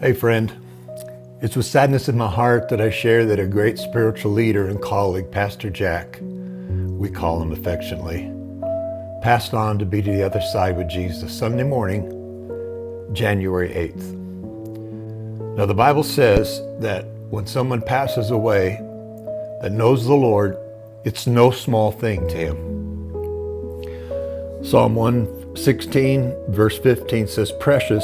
Hey friend, it's with sadness in my heart that I share that a great spiritual leader and colleague, Pastor Jack, we call him affectionately, passed on to be to the other side with Jesus Sunday morning, January 8th. Now the Bible says that when someone passes away that knows the Lord, it's no small thing to him. Psalm 116 verse 15 says, "Precious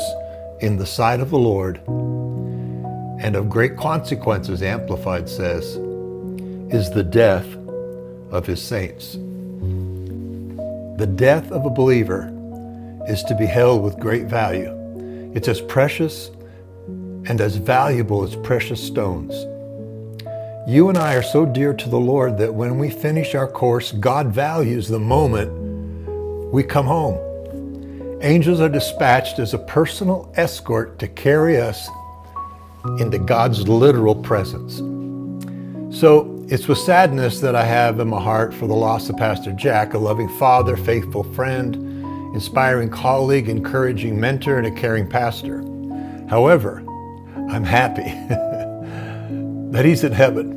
in the sight of the Lord, and of great consequences," Amplified says, "is the death of his saints." The death of a believer is to be held with great value. It's as precious and as valuable as precious stones. You and I are so dear to the Lord that when we finish our course, God values the moment we come home. Angels are dispatched as a personal escort to carry us into God's literal presence. So it's with sadness that I have in my heart for the loss of Pastor Jack, a loving father, faithful friend, inspiring colleague, encouraging mentor, and a caring pastor. However, I'm happy that he's in heaven,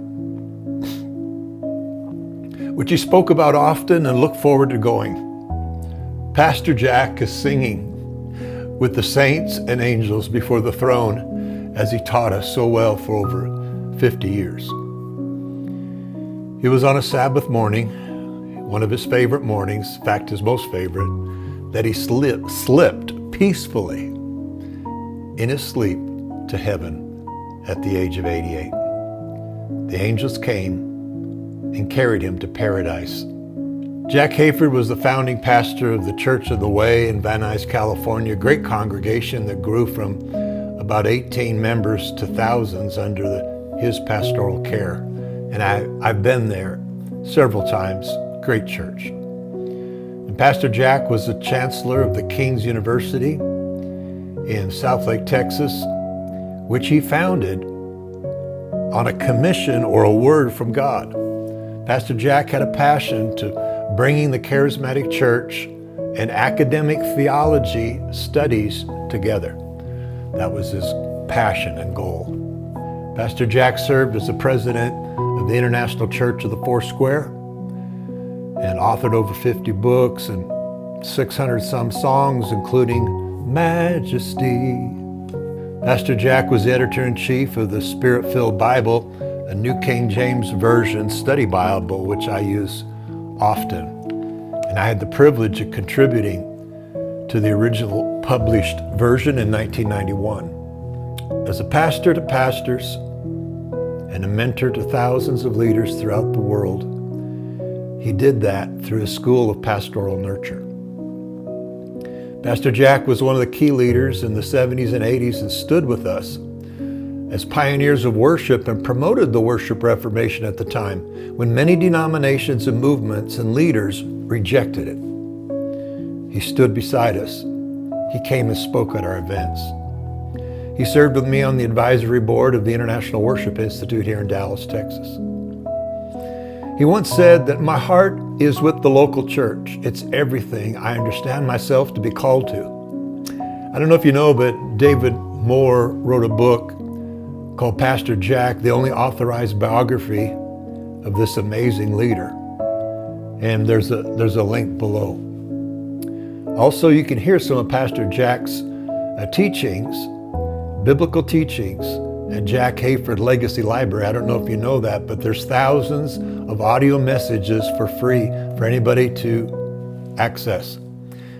which he spoke about often and looked forward to going. Pastor Jack is singing with the saints and angels before the throne as he taught us so well for over 50 years. It was on a Sabbath morning, one of his favorite mornings, in fact his most favorite, that he slipped peacefully in his sleep to heaven at the age of 88. The angels came and carried him to paradise. Jack Hayford was the founding pastor of the Church of the Way in Van Nuys, California, a great congregation that grew from about 18 members to thousands under his pastoral care. And I've been there several times, great church. And Pastor Jack was the chancellor of the King's University in Southlake, Texas, which he founded on a commission or a word from God. Pastor Jack had a passion to bringing the charismatic church and academic theology studies together. That was his passion and goal. Pastor Jack served as the president of the International Church of the Foursquare and authored over 50 books and 600 some songs, including Majesty. Pastor Jack was the editor-in-chief of the Spirit-Filled Bible, a New King James Version study Bible, which I use often. And I had the privilege of contributing to the original published version in 1991. As a pastor to pastors and a mentor to thousands of leaders throughout the world, he did that through his school of pastoral nurture. Pastor Jack was one of the key leaders in the 70s and 80s and stood with us as pioneers of worship and promoted the worship reformation at the time when many denominations and movements and leaders rejected it. He stood beside us. He came and spoke at our events. He served with me on the advisory board of the International Worship Institute here in Dallas, Texas. He once said that my heart is with the local church. It's everything I understand myself to be called to. I don't know if you know, but David Moore wrote a book called Pastor Jack, the only authorized biography of this amazing leader. And there's a link below. Also, you can hear some of Pastor Jack's teachings, biblical teachings, at Jack Hayford Legacy Library. I don't know if you know that, but there's thousands of audio messages for free for anybody to access.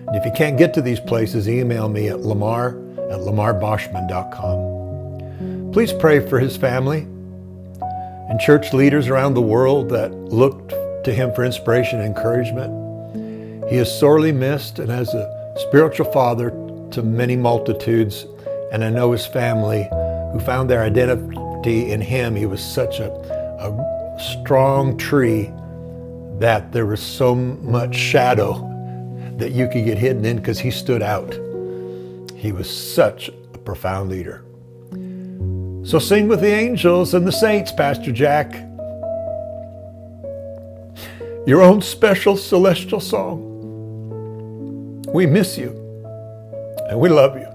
And if you can't get to these places, email me at LaMar@LaMarBoschman.com. Please pray for his family and church leaders around the world that looked to him for inspiration and encouragement. He is sorely missed and as a spiritual father to many multitudes, and I know his family who found their identity in him. He was such a strong tree that there was so much shadow that you could get hidden in because he stood out. He was such a profound leader. So sing with the angels and the saints, Pastor Jack, your own special celestial song. We miss you and we love you.